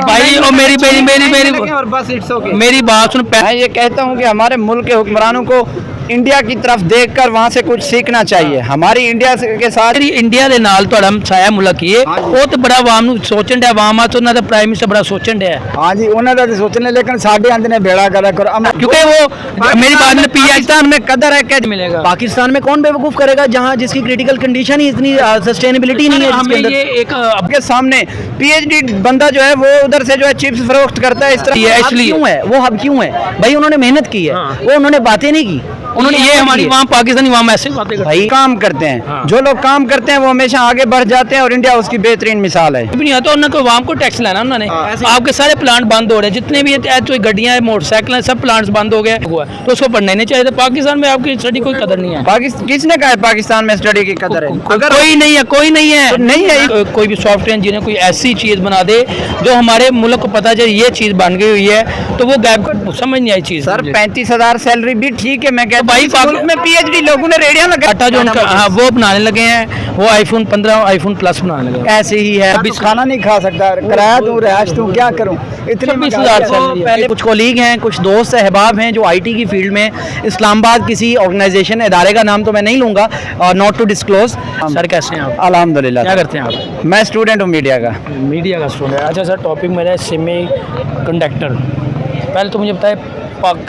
भाई और मेरी बात सुन। मैं ये कहता हूँ कि हमारे मुल्क के हुक्मरानों को इंडिया की तरफ देखकर वहाँ से कुछ सीखना चाहिए। हमारी इंडिया के साथ इंडिया ਦੇ ਨਾਲ ਤੁਹਾਡਾ ਸਾਇਆ ਮੁਲਕ ਹੀ ਹੈ ਉਹ ਤੇ ਬੜਾ ਆਵਾਮ ਨੂੰ ਸੋਚਣ ਡਿਆ ਆਵਾਮ ਆ ਤੇ ਉਹਨਾਂ ਦਾ ਪ੍ਰਾਈਮ ਮਿਨਿਸਟਰ ਬੜਾ ਸੋਚਣ ਡਿਆ हाँ जी उन्होंने तो सोचने लेकिन साढ़े आंदे ने बेड़ा करा करो क्योंकि वो मेरी बात में पाकिस्तान में कदर है क्या मिलेगा। पाकिस्तान में कौन बेवकूफ़ करेगा जहाँ जिसकी क्रिटिकल कंडीशन ही इतनी सस्टेनेबिलिटी नहीं है जिसके अंदर। ये एक आपके सामने पीएचडी बंदा जो है वो उधर से जो है चिप्स फरोख्त करता है इस तरह। इसलिए क्यों है वो हब क्यों है भाई? उन्होंने मेहनत की है, वो उन्होंने बातें नहीं की, उन्होंने ये हमारी वहाँ पाकिस्तानी वहाँ ऐसे बातें करते भाई काम करते हैं। जो लोग काम करते हैं वो हमेशा आगे बढ़ जाते हैं और इंडिया उसकी बेहतरीन मिसाल है। नहीं आता उन्होंने कोई आवाम को टैक्स लाना उन्होंने आपके सारे प्लांट बंद हो रहे हैं जितने भी गड्डियाँ हैं मोटरसाइकिल हैं सब प्लांट्स बंद हो गए हुआ तो उसको पढ़ना नहीं चाहिए। पाकिस्तान में आपकी स्टडी कोई कदर नहीं है। किसने कहा है पाकिस्तान में स्टडी की कदर है? अगर कोई नहीं है तो नहीं है। कोई भी सॉफ्टवेयर इंजीनियर कोई ऐसी चीज़ बना दे जो हमारे मुल्क को पता चले ये चीज़ बन गई हुई है तो वो गैप समझ नहीं आई चीज़। सर 35,000 सैलरी भी ठीक है। मैं कहता भाई में पीएचडी लोगों ने रेडिया लगा जो उनका हाँ वो बनाने लगे हैं वो आईफोन 15 आईफोन प्लस बनाने लगे। ऐसे ही है। अभी खाना नहीं खा सकता, किराया दूँ रहायश दूँ, क्या करूँ? इतने 20,000 पहले कुछ कोलीग हैं, कुछ दोस्त अहबाब हैं जो आईटी की फील्ड में इस्लामाबाद किसी ऑर्गेनाइजेशन इदारे का नाम तो मैं नहीं लूँगा और नॉट टू डिस्क्लोज। सर कैसे हैं आप? अल्हम्दुलिल्लाह। क्या करते हैं आप? मैं स्टूडेंट हूँ मीडिया का। मीडिया का स्टूडेंट। अच्छा सर टॉपिक मेरा है सेमी कंडक्टर। पहले तो मुझे बताए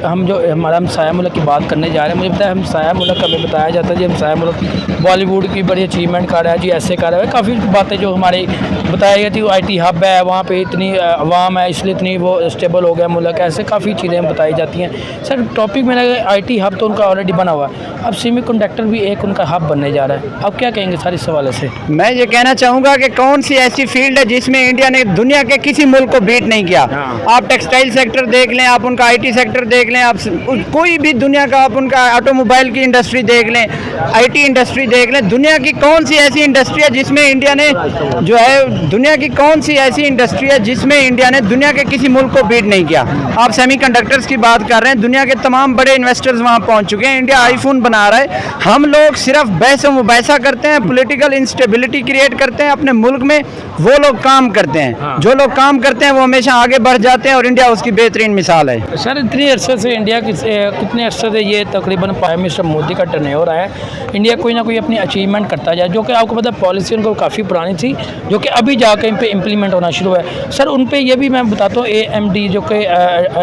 हम जो हमारा हमसाया मुल्क की बात करने जा रहे हैं मुझे बताया हमसाया मुल्क हमें बताया जाता है जी हमसाया मुल्क बॉलीवुड की बड़ी अचीवमेंट कर रहा है जी ऐसे कर रहा है काफ़ी बातें जो हमारी बताई जाती है आईटी हब है वहाँ पे इतनी आवाम है इसलिए इतनी वो स्टेबल हो गया मुल्क ऐसे काफ़ी चीज़ें बताई जाती हैं। सर टॉपिक मेरा आईटी हब तो उनका ऑलरेडी बना हुआ है अब सेमी कंडक्टर भी एक उनका हब बनने जा रहा है। अब क्या कहेंगे सर इस हवाले से? मैं ये कहना चाहूँगा कि कौन सी ऐसी फील्ड है जिसमें इंडिया ने दुनिया के किसी मुल्क को बीट नहीं किया। आप टेक्सटाइल सेक्टर देख लें, आप उनका आईटी सेक्टर देख लें, आप कोई भी दुनिया का आप उनका ऑटोमोबाइल की इंडस्ट्री देख लें, आईटी इंडस्ट्री देख लें। दुनिया की कौन सी ऐसी इंडस्ट्री है जिसमें इंडिया ने जो है दुनिया की कौन सी ऐसी इंडस्ट्री है जिसमें इंडिया ने दुनिया के किसी मुल्क को बीट नहीं किया? आप सेमीकंडक्टर्स की बात कर रहे हैं, दुनिया के तमाम बड़े इन्वेस्टर्स वहाँ पहुँच चुके हैं। इंडिया आईफोन बना रहा है। हम लोग सिर्फ बहस व मुबाहिसा करते हैं, पॉलिटिकल इंस्टेबिलिटी क्रिएट करते हैं अपने मुल्क में। वो लोग काम करते हैं, जो लोग काम करते हैं वो हमेशा आगे बढ़ जाते हैं और इंडिया उसकी बेहतरीन मिसाल है। सर इतनी अरसे से इंडिया कितने अरसे से ये तकरीबन प्राइम मिनिस्टर मोदी का टर्न हो रहा है इंडिया कोई ना कोई अपनी अचीवमेंट करता जाए जो कि आपको पता पॉलिसी उनको काफ़ी पुरानी थी जो कि अभी जाकर इन पे इम्प्लीमेंट होना शुरू है। सर उन पे ये भी मैं बताता हूँ AMD जो कि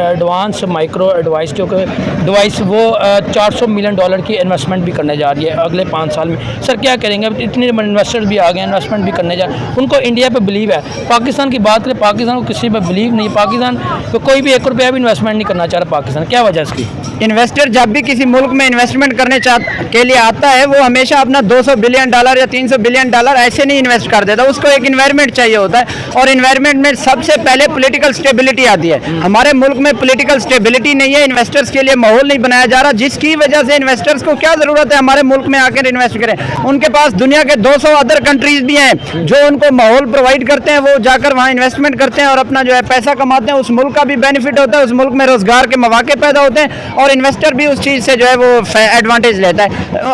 एडवांस माइक्रो एडवाइस जो कि डिवाइस वो $400 मिलियन की इन्वेस्टमेंट भी करने जा रही है अगले 5 साल में। सर क्या करेंगे? अब इतने इन्वेस्टर्स भी आ गए इन्वेस्टमेंट भी करने जा रहे हैं उनको इंडिया पे बिलीव है। पाकिस्तान की बात करें पाकिस्तान को किसी पे बिलीव नहीं। पाकिस्तान तो कोई भी 1 रुपया भी इन्वेस्टमेंट नहीं करना चाह रहा पाकिस्तान। क्या वजह इसकी? इन्वेस्टर जब भी किसी मुल्क में इन्वेस्टमेंट करने के लिए आता है वो हमेशा अपना $200 बिलियन या $300 बिलियन ऐसे नहीं इन्वेस्ट कर देता। उसको एक इन्वायरमेंट चाहिए होता है और इन्वायरमेंट में सबसे पहले पॉलिटिकल स्टेबिलिटी आती है। हमारे मुल्क में पॉलिटिकल स्टेबिलिटी नहीं है, इन्वेस्टर्स के लिए माहौल नहीं बनाया जा रहा जिसकी वजह से इन्वेस्टर्स को क्या ज़रूरत है हमारे मुल्क में आकर इन्वेस्ट करें। उनके पास दुनिया के 200 अदर कंट्रीज़ भी हैं जो उनको माहौल प्रोवाइड करते हैं, वो जाकर वहाँ इन्वेस्टमेंट करते हैं और अपना जो है पैसा कमाते हैं। उस मुल्क का भी बेनिफिट होता है, उस मुल्क में रोज़गार के मौके पैदा होते हैं और इन्वेस्टर भी उस चीज़ से जो है वो एडवांटेज लेता है।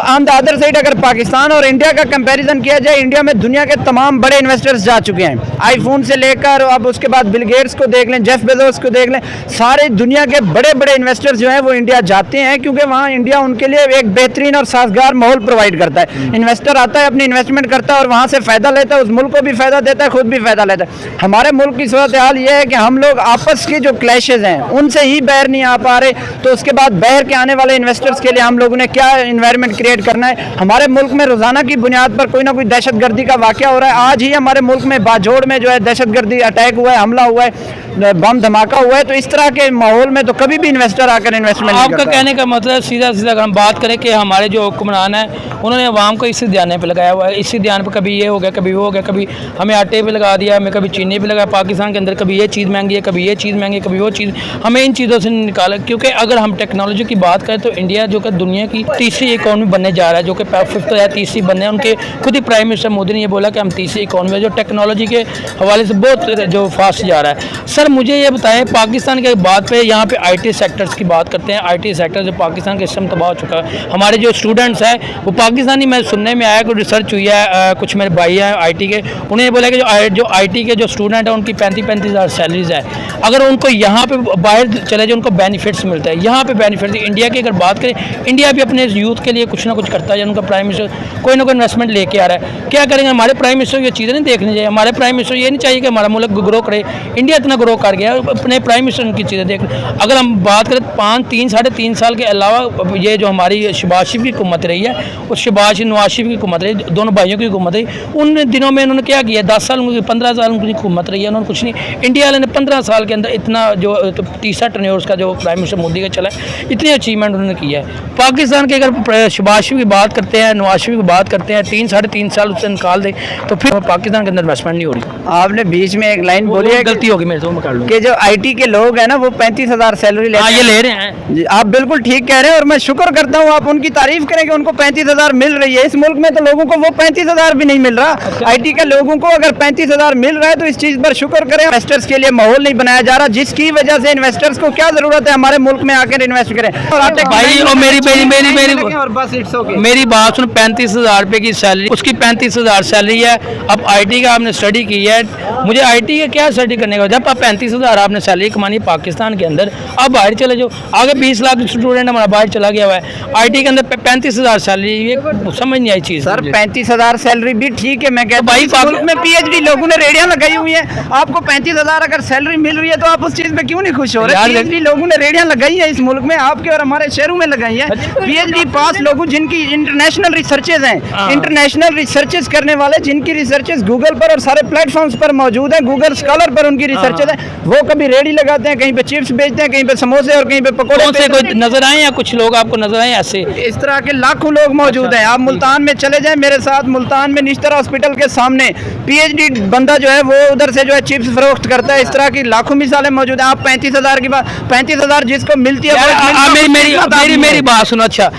ऑन द अदर साइड अगर पाकिस्तान और इंडिया का कंपैरिजन किया जाए, इंडिया में दुनिया के तमाम बड़े इन्वेस्टर्स जा चुके हैं, आईफोन से लेकर अब उसके बाद बिल गेट्स को देख लें, जेफ बेजोस को देख लें, सारे दुनिया के बड़े बड़े इन्वेस्टर्स जो हैं वो इंडिया जाते हैं क्योंकि वहाँ इंडिया उनके लिए एक बेहतरीन और साजगार माहौल प्रोवाइड करता है। इन्वेस्टर आता है, अपनी इन्वेस्टमेंट करता है और वहाँ से फ़ायदा लेता है, उस मुल्क को भी फ़ायदा देता है, खुद भी फ़ायदा लेता है। हमारे मुल्क की सूरत हाल ये है कि हम लोग आपस की जो क्लैशेज़ हैं उनसे ही बाहर नहीं आ पा रहे, तो उसके बाद बाहर के आने वाले इन्वेस्टर्स के लिए हम लोगों ने क्या इन्वायरमेंट क्रिएट करना है। हमारे मुल्क में रोज़ाना की बुनियाद पर कोई ना कोई दहशतगर्दी का वाक़या हो रहा है। आज ही हमारे मुल्क में बाजोड़ में जो है दहशतगर्दी अटैक हुआ है, हमला हुआ है, बम धमाका हुआ है। तो इस तरह के माहौल में तो कभी भी इन्वेस्टर आकर इन्वेस्टमेंट नहीं करता। आपका कहने का मतलब सीधा सीधा अगर हम बात करें कि हमारे जो हुक्मरान हैं उन्होंने आवाम को इसी ध्यान पे लगाया हुआ है, इसी ध्यान पे कभी ये हो गया कभी वो हो गया, कभी हमें आटे पे लगा दिया, हमें कभी चीनी पे लगा। पाकिस्तान के अंदर कभी ये चीज़ महंगी है, कभी ये चीज़ महंगी है, कभी वो चीज़, हमें इन चीज़ों से निकाला। क्योंकि अगर हम टेक्नोलॉजी की बात करें तो इंडिया जो कि दुनिया की तीसरी इकॉनमी बनने जा रहा है, जो कि 5th या तीसरी बनने, उनके खुद ही प्राइम मिनिस्टर मोदी ने ये बोला कि हम तीसरी इकॉनमी जो टेक्नोलॉजी के हवाले से बहुत जो फास्ट जा रहा है। सर सर मुझे ये बताएं, पाकिस्तान के बात पे यहाँ पे आईटी सेक्टर्स की बात करते हैं। आईटी सेक्टर जो पाकिस्तान के सिस्टम तबाह हो चुका है, हमारे जो स्टूडेंट्स हैं वो पाकिस्तानी, मैं सुनने में आया कि रिसर्च हुई है, कुछ मेरे भाई हैं आईटी के, उन्हें बोला कि जो आईटी के जो स्टूडेंट हैं उनकी 35-35 हज़ार सैलरीज है। अगर उनको यहाँ पे बाहर चले जाए उनको बेनिफिट्स मिलता है, यहाँ पे बेनिफिट्स। इंडिया की अगर बात करें, इंडिया भी अपने यूथ के लिए कुछ ना कुछ करता है। उनका प्राइम मिनिस्टर कोई ना कोई इन्वेस्टमेंट लेके आ रहा है, क्या करेंगे? हमारे प्राइम मिनिस्टर ये चीज़ें नहीं देखनी चाहिए। हमारे प्राइम मिनिस्टर ये नहीं चाहिए कि हमारा मुल्क ग्रो करे। इंडिया इतना ग्रो कर गया, अपने प्राइम मिनिस्टर उनकी चीज़ें देख। अगर हम बात करें 3.5 साल के अलावा ये जो हमारी शहबाज शरीफ की हुकूमत रही है, उस शहबाज नवाज शरीफ की हुकूमत रही, दोनों भाइयों की हुकूमत रही, उन दिनों में उन्होंने क्या किया? 10 साल, 15 साल उनकी हुकूमत रही है, उन्होंने कुछ नहीं। इंडिया वाले ने 15 साल के अंदर इतना जो तीसरा टर्न्योर्स का जो प्राइम मिनिस्टर मोदी का चला है, इतनी अचीवमेंट उन्होंने किया है। पाकिस्तान के अगर शहबाज शरीफ की बात करते हैं, नवाज शरीफ की बात करते हैं, 3-3.5 साल उससे निकाल दें तो फिर पाकिस्तान के अंदर इन्वेस्टमेंट नहीं हो रही। आपने बीच में एक लाइन बोली है, गलती होगी मेरे से, मैं कर लूँ कि जो आईटी के लोग हैं ना वो 35,000 सैलरी लेते हाँ, हैं। ये ले रहे हैं। जी, आप बिल्कुल ठीक कह रहे हैं और मैं शुक्र करता हूँ, आप उनकी तारीफ करें कि उनको 35,000 मिल रही है। इस मुल्क में तो लोगों को वो 35,000 भी नहीं मिल रहा। आईटी के लोगों को अगर 35,000 मिल रहा है तो इस चीज़ पर शुक्र करें। इन्वेस्टर्स के लिए माहौल नहीं बनाया जा रहा, जिसकी वजह से इन्वेस्टर्स को क्या जरूरत है हमारे मुल्क में आकर इन्वेस्ट करें। भाई और और बस इट्स ओके। मेरी बात सुन, 35,000 रुपये की सैलरी, उसकी 35,000 सैलरी है। अब आईटी का आपने स्टडी की है, मुझे आईटी का क्या स्टडी करने का? जब आप 35,000 आपने सैलरी कमानी है पाकिस्तान के अंदर, अब बाहर चले जाओ। आगे 20 लाख स्टूडेंट हमारा बाहर चला गया हुआ है, आईटी के अंदर 35,000 सैलरी, ये समझ नहीं आई चीज़। सर 35,000 सैलरी भी ठीक है, मैं कहता भाई हूँ मुल्क में पीएचडी लोगों ने रेडियां लगाई हुई हैं। आपको 35,000 अगर सैलरी मिल रही है तो आप उस चीज़ में क्यों नहीं खुश हो रहे? पीएचडी लोगों ने रेडियां लगाई है इस मुल्क में, आपके और हमारे शहरों में लगाई है। पीएचडी पास लोगों जिनकी इंटरनेशनल रिसर्चेज हैं, इंटरनेशनल रिसर्चेज करने वाले जिनकी रिसर्चेज गूगल पर और सारे प्लेटफॉर्म्स पर मौजूद हैं, गूगल स्कॉलर पर उनकी रिसर्चेज है, वो कभी रेडी लगाते हैं, कहीं पे चिप्स बेचते हैं, कहीं पे समोसे और कहीं पे पकौड़े। से कोई नजर आए या कुछ लोग आपको नजर आए ऐसे? इस तरह के लाखों लोग मौजूद हैं। आप मुल्तान में चले जाएं मेरे साथ, मुल्तान में निश्तर हॉस्पिटल के सामने पीएचडी बंदा जो है वो उधर से जो है चिप्स फरोख्त करता है। इस तरह की लाखों मिसालें मौजूद हैं। आप 35,000 की बात, 35,000 जिसको मिलती है, मेरी बात सुनो। अच्छा,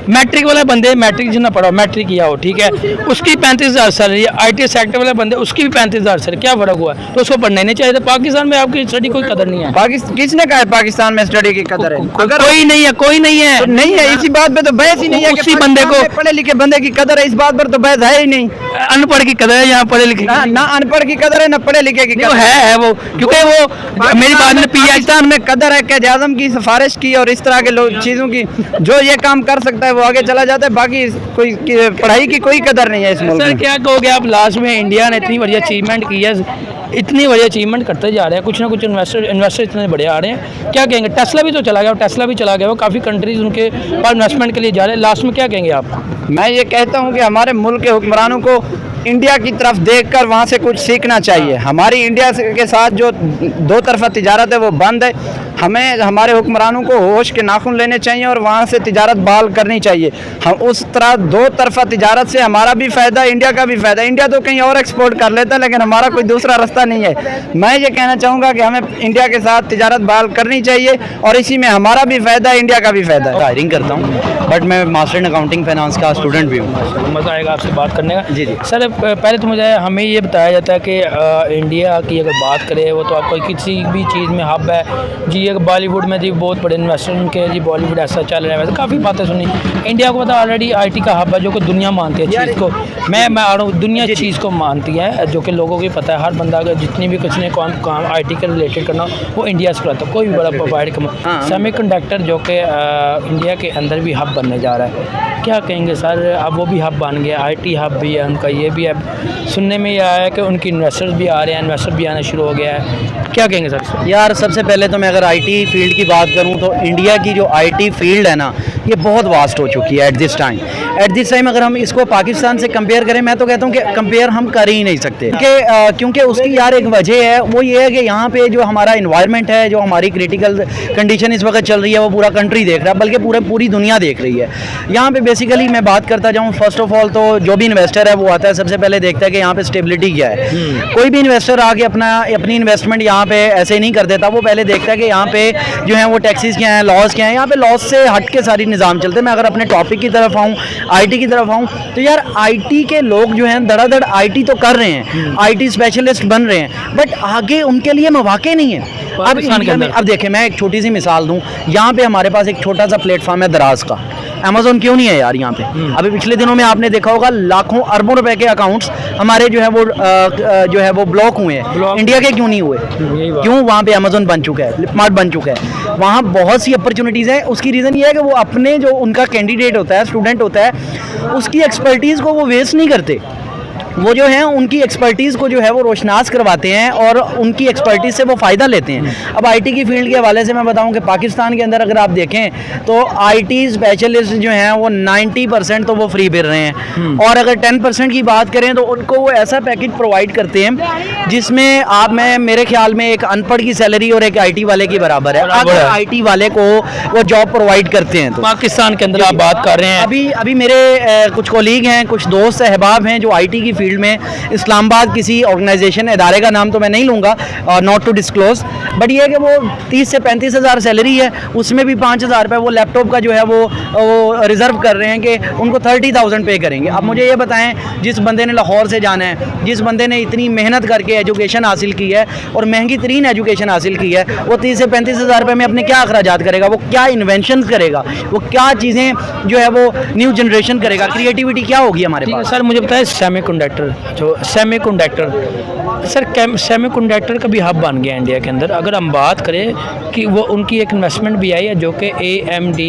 मैट्रिक वाले बंदे, मैट्रिक जितना पढ़ा, मैट्रिक किया हो, ठीक है, उसकी 35,000 सैलरी। आईटी सेक्टर वाले बंदे, उसकी भी 35,000 सैलरी, क्या फर्क हुआ? तो उसको पढ़ना नहीं चाहिए। पाकिस्तान में आपकी स्टडी कोई कदर नहीं है। किसने कहा है पाकिस्तान में स्टडी की कदर है? अगर कोई नहीं है, कोई नहीं है, तो नहीं है। इसी बात पे तो बहस ही नहीं है कि उसी बंदे को, पढ़े लिखे बंदे की कदर है, इस बात पर तो बहस है ही नहीं। अनपढ़ की कदर है यहाँ, पढ़े लिखे ना अनपढ़ की कदर है ना पढ़े लिखे की कदर है वो, क्योंकि वो मेरी बात में पाकिस्तान में कदर है क़ायद आज़म की सिफारिश की और इस तरह के चीज़ों की। जो ये काम कर सकता है वो आगे चला जाता है, बाकी कोई पढ़ाई की कोई कदर नहीं है इस मुल्क में। सर क्या कहोगे आप? लास्ट में इंडिया ने इतनी बढ़िया अचीवमेंट की है, इतनी बढ़िया अचीवमेंट करते जा रहे हैं, कुछ ना कुछ इन्वेस्टर इतने बड़े आ रहे हैं, क्या कहेंगे? टेस्ला भी तो चला गया, टेस्ला भी चला गया, वो काफ़ी कंट्रीज उनके पास इन्वेस्टमेंट के लिए जा रहे हैं। लास्ट में क्या कहेंगे आप? मैं ये कहता हूँ कि हमारे मुल्क के हुक्मरानों को इंडिया की तरफ देखकर वहाँ से कुछ सीखना चाहिए। हमारी इंडिया के साथ जो दो तरफा तिजारत है वो बंद है। हमें हमारे हुक्मरानों को होश के नाखून लेने चाहिए और वहाँ से तिजारत बहाल करनी चाहिए। हम उस तरह दो तरफा तिजारत से हमारा भी फ़ायदा, इंडिया का भी फ़ायदा। इंडिया तो कहीं और एक्सपोर्ट कर लेता है, लेकिन हमारा कोई दूसरा रास्ता नहीं है। मैं ये कहना चाहूँगा कि हमें इंडिया के साथ तिजारत बहाल करनी चाहिए और इसी में हमारा भी फ़ायदा है, इंडिया का भी फ़ायदा है। हायरिंग करता हूँ, बट मैं मास्टर इन अकाउंटिंग फाइनेंस का स्टूडेंट भी हूँ। मज़ा आएगा आपसे बात करने का। जी। सर पहले तो मुझे हमें ये बताया जाता है कि इंडिया की अगर बात करें वो तो आपको किसी भी चीज़ में हब है जी। एक बॉलीवुड में जी बहुत बड़े इन्वेस्टर उनके जी, बॉलीवुड ऐसा चल रहा है, वैसे काफ़ी बातें सुनी। इंडिया को पता ऑलरेडी आईटी का हब है, जो कि दुनिया मानती है चीज़ को। मैं दुनिया चीज़ को मानती है, जो कि लोगों को पता है। हर बंदा अगर जितनी भी कुछ ने काम आईटी के रिलेटेड करना वो इंडिया से करता है, कोई भी बड़ा प्रोवाइड सेमीकंडक्टर जो कि इंडिया के अंदर भी हब बनने जा रहा है। क्या कहेंगे सर? अब वो भी हब बन गया, आईटी हब भी है उनका। ये भी अब सुनने में ये आया है कि उनकी इन्वेस्टर्स भी आ रहे हैं, इन्वेस्टर भी आना शुरू हो गया है। क्या कहेंगे सर? यार सबसे पहले तो मैं अगर आईटी फील्ड की बात करूं तो इंडिया की जो आईटी फील्ड है ना, ये बहुत वास्ट हो चुकी है एट दिस टाइम। अगर हम इसको पाकिस्तान से कंपेयर करें, मैं तो कहता हूं कि कंपेयर हम कर ही नहीं सकते, क्योंकि उसकी यार एक वजह है, वो ये है कि यहाँ पे जो हमारा इन्वायरमेंट है, जो हमारी क्रिटिकल कंडीशन इस वक्त चल रही है, वो पूरा कंट्री देख रहा है, बल्कि पूरी दुनिया देख रही है। यहाँ पे बेसिकली मैं बात करता जाऊँ, फर्स्ट ऑफ ऑल तो जो भी इन्वेस्टर है वो आता है, सबसे पहले देखता है कि यहाँ पे स्टेबिलिटी क्या है। कोई भी इन्वेस्टर आके अपनी इन्वेस्टमेंट यहाँ पे ऐसे नहीं कर देता, वो पहले देखता है कि यहाँ पे जो है वो टैक्सेस क्या हैं, लॉज क्या हैं। यहाँ पे लॉज से हट के सारी निज़ाम चलते हैं। मैं अगर अपने टॉपिक की तरफ आऊँ, आईटी की तरफ आऊँ तो यार आईटी के लोग जो हैं धड़ाधड़ आईटी तो कर रहे हैं, आईटी स्पेशलिस्ट बन रहे हैं, बट आगे उनके लिए मौके नहीं है। अब पाकिस्तान के इंडिया में अंदर। अब देखिए मैं एक छोटी सी मिसाल दूं, यहाँ पे हमारे पास एक छोटा सा प्लेटफॉर्म है दराज का, अमेजोन क्यों नहीं है यार यहाँ पे? अभी पिछले दिनों में आपने देखा होगा लाखों अरबों रुपए के अकाउंट्स हमारे जो है वो ब्लॉक हुए हैं, इंडिया के क्यों नहीं हुए? यही बात। क्यों? वहाँ पे अमेजोन बन चुका है, फ्लिपकार्ट बन चुका है, वहाँ बहुत सी अपॉर्चुनिटीज़ हैं। उसकी रीज़न ये है कि वो अपने जो उनका कैंडिडेट होता है, स्टूडेंट होता है, उसकी एक्सपर्टीज़ को वो वेस्ट नहीं करते, वो जो है उनकी एक्सपर्टीज़ को जो है वो रोशनास करवाते हैं और उनकी एक्सपर्टीज़ से वो फ़ायदा लेते हैं। अब आईटी की फील्ड के हवाले से मैं बताऊं कि पाकिस्तान के अंदर अगर आप देखें तो आईटी स्पेशलिस्ट जो हैं वो 90% तो वो फ्री फिर रहे हैं, और अगर 10% की बात करें तो उनको वो ऐसा पैकेज प्रोवाइड करते हैं जिसमें मैं मेरे ख्याल में एक अनपढ़ की सैलरी और एक आईटी वाले की बराबर है, अगर आईटी वाले को वो जॉब प्रोवाइड करते हैं तो। पाकिस्तान के अंदर आप बात कर रहे हैं, अभी मेरे कुछ कोलीग हैं, कुछ दोस्त अहबाब हैं जो आईटी की फील्ड में इस्लामाबाद किसी ऑर्गेनाइजेशन इदारे का नाम तो मैं नहीं लूँगा, नॉट टू डिस्क्लोज, बट ये है कि वो 30 से 35 हज़ार सैलरी है, उसमें भी 5,000 रुपये वो लैपटॉप का जो है वो रिज़र्व कर रहे हैं कि उनको 30,000 पे करेंगे। अब मुझे ये बताएं, जिस बंदे ने लाहौर से जाना है, जिस बंदे ने इतनी मेहनत करके एजुकेशन हासिल की है और महंगी तरीन एजुकेशन हासिल की है, वो 30 से 35 हज़ार रुपये में अपने क्या अखराजात करेगा, वो क्या इन्वेंशन करेगा, वो क्या चीज़ें जो है वो न्यू जनरेशन करेगा, क्रिएटिविटी क्या होगी हमारे ठीक है पास? सर, मुझे बताया सेमीकंडक्टर, जो सेमीकंडक्टर सर सेमीकंडक्टर का भी हब बन गया इंडिया के अंदर। अगर हम बात करें कि वो उनकी एक इन्वेस्टमेंट भी आई है जो कि AMD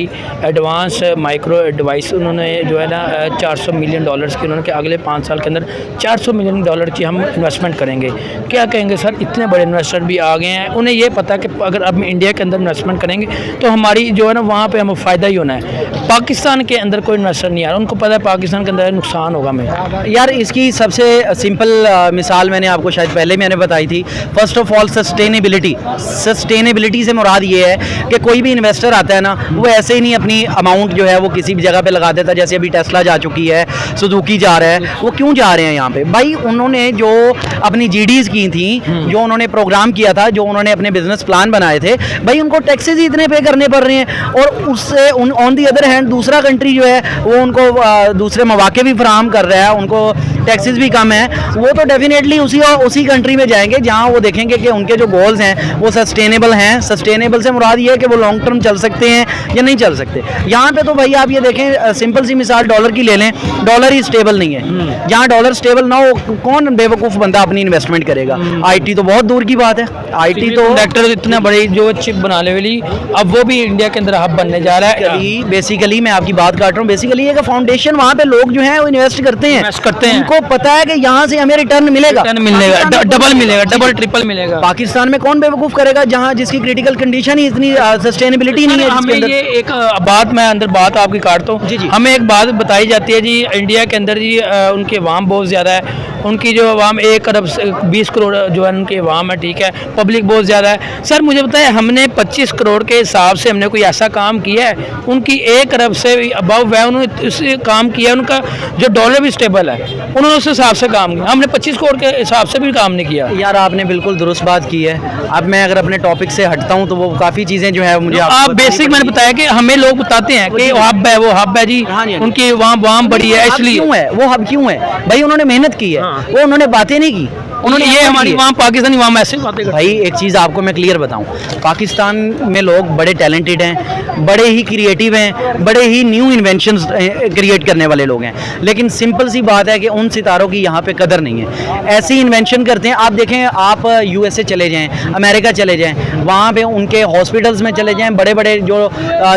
एडवांस माइक्रो डिवाइस, उन्होंने जो है ना $400 मिलियन की, उन्होंने कि अगले 5 साल के अंदर $400 मिलियन की हम इन्वेस्टमेंट करेंगे। क्या कहेंगे सर, इतने बड़े इन्वेस्टर भी आ गए हैं, उन्हें ये पता कि अगर अब इंडिया के अंदर इन्वेस्टमेंट करेंगे तो हमारी जो है ना वहाँ पर हमें फ़ायदा ही होना है। पाकिस्तान के अंदर कोई इन्वेस्टर नहीं आ रहा, उनको पता है पाकिस्तान के अंदर नुकसान होगा हमें। यार इसकी सबसे सिंपल मिसाल मैंने आपको शायद पहले मैंने बताई थी। फर्स्ट ऑफ ऑल सस्टेनेबिलिटी से मुराद ये है कि कोई भी इन्वेस्टर आता है ना, वो ऐसे ही नहीं अपनी अमाउंट जो है वो किसी भी जगह पे लगा देता। जैसे अभी टेस्ला जा चुकी है, सुजुकी जा रहा है, वो क्यों जा रहे हैं यहाँ पे? भाई उन्होंने जो अपनी GDs की थी, जो उन्होंने प्रोग्राम किया था, जो उन्होंने अपने बिजनेस प्लान बनाए थे, भाई उनको टैक्सेस ही इतने पे करने पड़ रहे हैं, और उससे ऑन दी अदर हैंड दूसरा कंट्री जो है वो उनको दूसरे मौके भी फराहम कर रहा है, उनको टैक्सेस भी कम है, वो तो डेफिनेटली उसी कंट्री में जाएंगे जहां वो देखेंगे कि उनके जो गोल्स हैं वो सस्टेनेबल हैं। सस्टेनेबल से मुराद ये है कि वो लॉन्ग टर्म चल सकते हैं या नहीं चल सकते। यहाँ पे तो भाई आप ये देखें, सिंपल सी मिसाल डॉलर की ले लें, डॉलर ही स्टेबल नहीं है। जहाँ डॉलर स्टेबल ना हो, कौन बेवकूफ़ बंदा अपनी इन्वेस्टमेंट करेगा? आईटी तो बहुत दूर की बात है, आईटी तो कंडक्टर इतना बड़ी जो चिप बनाने वाली, अब वो भी इंडिया के अंदर हब बनने जा रहा है। बेसिकली मैं आपकी बात काट रहा हूँ, बेसिकली एक फाउंडेशन, वहाँ पे लोग जो हैं वो इन्वेस्ट करते हैं, उनको पता है कि यहाँ से हमें रिटर्न मिलेगा, डबल मिलेगा, डबल ट्रिपल मिलेगा। पाकिस्तान में कौन बेवकूफ़ करेगा जहाँ जिसकी क्रिटिकल कंडीशन ही इतनी सस्टेनेबिलिटी नहीं है? हमें ये एक बात, मैं अंदर बात आपकी काटता हूँ, हमें एक बात बताई जाती है जी, इंडिया के अंदर जी उनके अवाम बहुत ज़्यादा है, उनकी जो अवाम 1 अरब 20 करोड़ जो है उनकी अवाम है, ठीक है, पब्लिक बहुत ज़्यादा है। सर मुझे बताए, हमने 25 करोड़ के हिसाब से हमने कोई ऐसा काम किया है? उनकी 1 अरब से अबव है, उन्होंने उससे काम किया, उनका जो डॉलर भी स्टेबल है, उन्होंने उस हिसाब से काम किया, हमने 25 करोड़ के हिसाब से भी काम नहीं किया। यार आपने बिल्कुल दुरुस्त बात की है। अब मैं अगर अपने टॉपिक से हटता हूँ तो वो काफ़ी चीज़ें जो है मुझे आप बेसिक मैंने बताया कि हमें लोग बताते हैं कि हब है, वो हब है जी, उनकी वहाँ बड़ी है, इसलिए क्यों है वो हब क्यों है? भाई उन्होंने मेहनत की है, वो उन्होंने बातें नहीं की, उन्होंने ये हमारी वहाँ पाकिस्तानी वहाँ ऐसे बातें करते हैं। भाई एक चीज़ आपको मैं क्लियर बताऊं, पाकिस्तान में लोग बड़े टैलेंटेड हैं, बड़े ही क्रिएटिव हैं, बड़े ही न्यू इन्वेंशंस क्रिएट करने वाले लोग हैं, लेकिन सिंपल सी बात है कि उन सितारों की यहाँ पे कदर नहीं है। ऐसी इन्वेंशन करते हैं, आप देखें, आप USA चले जाएँ, अमेरिका चले जाएँ, वहाँ पे उनके हॉस्पिटल्स में चले जाएँ, बड़े बड़े जो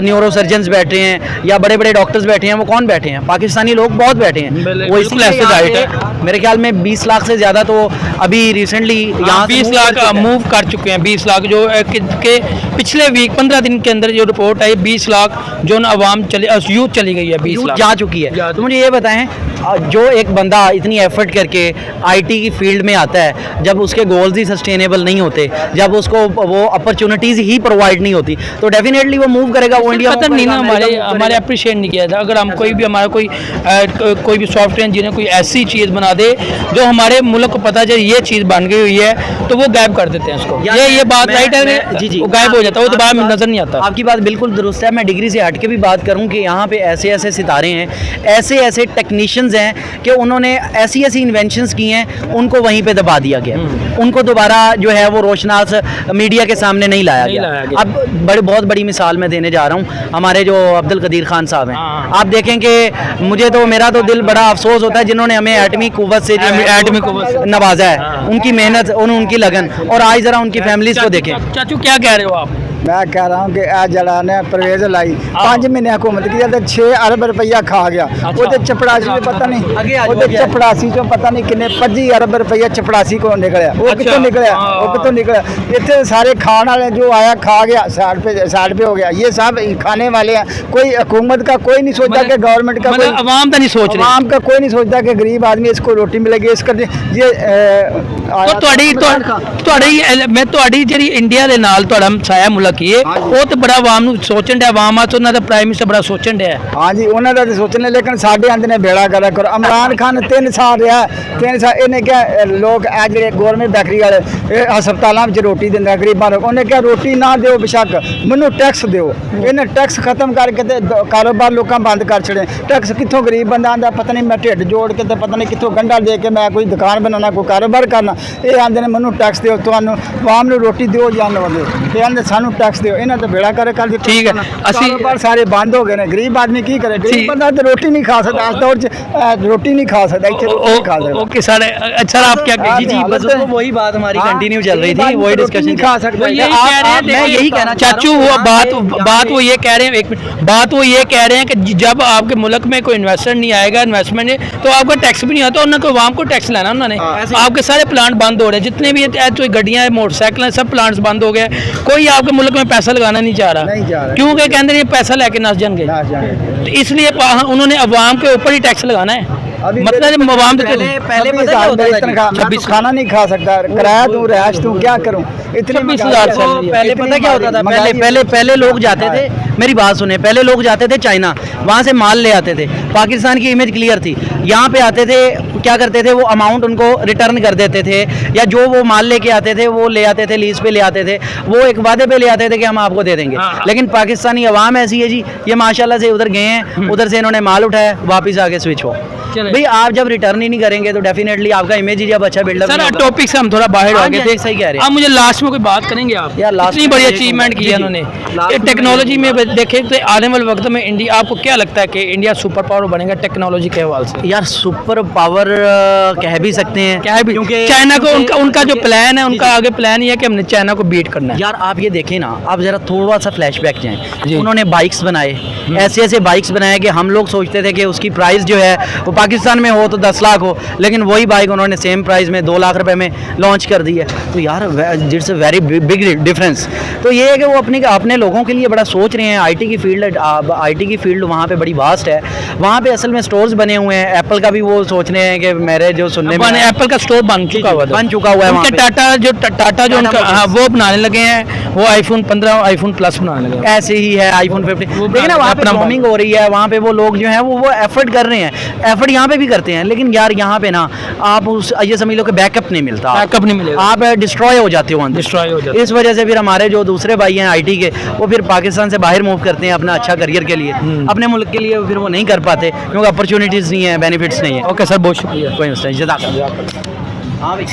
न्यूरो सर्जन्स बैठे हैं या बड़े बड़े डॉक्टर्स बैठे हैं, वो कौन बैठे हैं? पाकिस्तानी लोग बहुत बैठे हैं। वो इसलिए मेरे ख्याल में 20 लाख से ज़्यादा तो अभी रिसेंटली यहाँ 20 लाख मूव कर चुके हैं। 20 लाख जो के पिछले वीक 15 दिन के अंदर जो रिपोर्ट आई, 20 लाख जो अवाम चली, यूथ चली गई है, 20 लाख जा चुकी है। तो मुझे ये बताएं, जो एक बंदा इतनी एफर्ट करके आईटी की फील्ड में आता है, जब उसके गोल्स ही सस्टेनेबल नहीं होते, जब उसको वो अपॉर्चुनिटीज़ ही प्रोवाइड नहीं होती, तो डेफिनेटली वो मूव करेगा, वो इंडिया पता नहीं ना हमारे अप्रिशिएट नहीं किया था। अगर हम कोई भी हमारा कोई भी सॉफ्टवेयर इंजीनियर कोई ऐसी चीज़ बना दे जो हमारे मुल्क को पता चले ये चीज़ बन गई हुई है, तो वो गायब कर देते हैं उसको। ये बात राइट है जी, वो गायब हो जाता है, वो दोबारा नजर नहीं आता। आपकी बात बिल्कुल दुरुस्त है। मैं डिग्री से हट के भी बात करूं कि यहाँ पे ऐसे ऐसे सितारे हैं, ऐसे ऐसे टेक्नीशियंस हैं कि उन्होंने ऐसी ऐसी इन्वेंशंस की हैं, उनको वहीं पे दबा दिया गया, उनको दोबारा जो है वो रोशनास मीडिया के सामने नहीं लाया गया। अब बहुत बड़ी मिसाल मैं देने जा रहा हूँ, हमारे जो अब्दुल कदीर खान साहब हैं, आप देखें कि मुझे तो मेरा तो दिल बड़ा अफसोस होता है जिन्होंने हमें एटमी कुव्वत से एटमी कुव्वत नवाजा है, उनकी मेहनत और उनकी लगन, और आज जरा उनकी फैमिलीज को देखें। चाचू क्या कह रहे हो आप? मैं कह रहा हूँ कि ਇਹ ਜਿਹੜਾ ਨੇ परवेज लाई 5 महीने हुकूमत की जब 6 अरब रुपया खा गया ਉਹਦੇ ਚਪੜਾਸੀ ਚੋਂ ਪਤਾ ਨਹੀਂ ਉਹਦੇ ਚਪੜਾਸੀ ਚੋਂ ਪਤਾ ਨਹੀਂ ਕਿੰਨੇ 25 अरब रुपया ਚਪੜਾਸੀ ਕੋਲੋਂ ਨਿਕਲਿਆ ਉਹ ਕਿੱਥੋਂ ਨਿਕਲਿਆ ਉਹ ਕਿੱਥੋਂ ਨਿਕਲਿਆ ਇੱਥੇ ਸਾਰੇ ਖਾਣ ਵਾਲੇ जो आया खा गया साइड पे हो गया ये सब खाने वाले हैं कोई हुकूमत का कोई नहीं सोचता कि गवर्नमेंट का कोई अवाम तो नहीं सोच रही आवाम का कोई नहीं सोचता कि गरीब आदमी इसको रोटी मिलेगी इस कर ये ਉਹ ਤੁਹਾਡੀ ਜਿਹੜੀ ਇੰਡੀਆ ਦੇ ਨਾਲ ਤੁਹਾਡਾ ਮਸਾਇਆ ਮੁਲਕ ਹੀ ਹੈ ਉਹ ਤੇ ਬੜਾ ਆਵਾਮ ਨੂੰ ਸੋਚਣ ਡਿਆ ਆਵਾਮ ਆ ਤੇ ਉਹਨਾਂ ਦਾ ਪ੍ਰਾਈਮ ਮਿਨਿਸਟਰ ਬੜਾ ਸੋਚਣ ਡਿਆ हाँ जी उन्होंने तो सोचने लेकिन साढ़े आंदे ने बेड़ा करा करो इमरान खान 3 साल रहा 3 साल इन्हें क्या लोग जो गवर्नमेंट बेकरी वाले हस्पतालों में रोटी देंगे गरीबों को उन्हें क्या रोटी ना दो बेशक मैनू टैक्स दो इन्हें टैक्स खत्म करके ते कारोबार लोग बंद कर छड़े टैक्स कितों गरीब बंदा आंदा पता नहीं मैं ढिड जोड़ के ते पता नहीं कितों गंढा दे के मैं कोई दुकान बनाना कोई कारोबार करना ये आंदे ने मैनू टैक्स दो तुहानू आवाम नू रोटी दो या ना दो ये आंदे सानू टैक्स दो इन्हें तो बेड़ा करे कर दित्ता ठीक है कारोबार सारे बंद हो गए ने गरीब आदमी की करे गरीब बंदा तो रोटी नहीं खा सकता आज दौर च रोटी नहीं खा सकता इतने रोटी नहीं खा सकता ओके सर अच्छा आप क्या जी जी बस तो वही बात हमारी कंटिन्यू चल रही थी वही डिस्कशन खा सकता मैं यही कहना चाचू वो बात वो ये कह रहे हैं एक मिनट बात वो ये कह रहे हैं कि जब आपके मुल्क में कोई इन्वेस्टर नहीं आएगा इन्वेस्टमेंट नहीं तो आपका टैक्स भी नहीं आता उन्होंने आवाम को टैक्स लाना उन्होंने आपके सारे प्लांट बंद हो रहे हैं जितने भी गड्डियाँ मोटरसाइकिल सब प्लांट्स बंद हो गए कोई आपके मुल्क में पैसा लगाना नहीं चाह रहा क्योंकि कहते हैं पैसा लेके नस जाएंगे तो इसलिए उन्होंने अवाम के ऊपर ही टैक्स लगाना है मतलब अवाम पहले छब्बीस खाना नहीं खा सकता किराया दूँ रहायश दूँ क्या करूँ इतने 20,000 पहले पता क्या होता था पहले लोग जाते थे मेरी बात सुने पहले लोग जाते थे चाइना वहाँ से माल ले आते थे पाकिस्तान की इमेज क्लियर थी यहाँ पे आते थे क्या करते थे वो अमाउंट उनको रिटर्न कर देते थे या जो वो माल लेके आते थे वो ले आते थे लीज पे ले आते थे वो एक वादे पे ले आते थे कि हम आपको दे देंगे लेकिन पाकिस्तानी अवाम ऐसी है जी ये माशाल्लाह से उधर गए हैं उधर से इन्होंने माल उठाया वापस आगे स्विच हो भाई आप जब रिटर्न ही नहीं करेंगे तो डेफिनेटली आपका इमेज ही जब अच्छा बिल्डअप सर टॉपिक से हम थोड़ा बाहर आ गए थे सही कह रहे हैं आप मुझे लास्ट में कोई बात करेंगे आप यार इतनी बड़ी अचीवमेंट की है उन्होंने टेक्नोलॉजी में देखें तो आने वाले वक्त में इंडिया आपको क्या लगता है कि इंडिया सुपर पावर बनेगा टेक्नोलॉजी के हवाले से यार सुपर पावर कह भी सकते हैं क्या है क्योंकि चाइना को उनका जो प्लान है उनका आगे प्लान ये है कि हमने चाइना को बीट करना है यार आप ये देखें ना आप जरा थोड़ा सा फ्लैशबैक जाएं उन्होंने बाइक्स बनाए ऐसे ऐसे बाइक्स बनाए कि हम लोग सोचते थे कि उसकी प्राइस जो है वो पाकिस्तान में हो तो 10 लाख हो लेकिन वही बाइक उन्होंने सेम प्राइस में 2 लाख रुपए में लॉन्च कर दी है तो यार it's a very big difference तो ये है कि वो अपने लोगों के लिए बड़ा सोच रहे हैं आईटी की फील्ड वहाँ पे बड़ी वास्ट है वहाँ पे असल में स्टोर्स बने हुए हैं एप्पल का भी वो सोच रहे हैं कि मेरे जो सुनने में एप्पल का स्टोर बन चुका हुआ है टाटा जो उनका वो बनाने लगे हैं वो आईफोन 15 आईफोन प्लस बनाने लगे ऐसे ही है आईफोन 15 लेकिन ना वहाँ पे बॉम्बिंग हो रही है वहाँ पे वो लोग जो हैं वो एफर्ट कर रहे हैं एफर्ट यहाँ पे भी करते हैं लेकिन यार यहाँ पे ना आप उस ये समझ लो कि बैकअप नहीं मिलता बैकअप नहीं मिलेगा आप डिस्ट्रॉय हो जाते हो डिस्ट्रॉय हो जाते इस वजह से फिर हमारे जो दूसरे भाई हैं आईटी के वो फिर पाकिस्तान से बाहर मूव करते हैं अपना अच्छा करियर के लिए अपने मुल्क के लिए फिर वो नहीं कर पाते क्योंकि अपॉर्चुनिटीज़ नहीं है बेनिफिट्स नहीं है ओके सर बहुत शुक्रिया कोई मसला नहीं हाँ भाई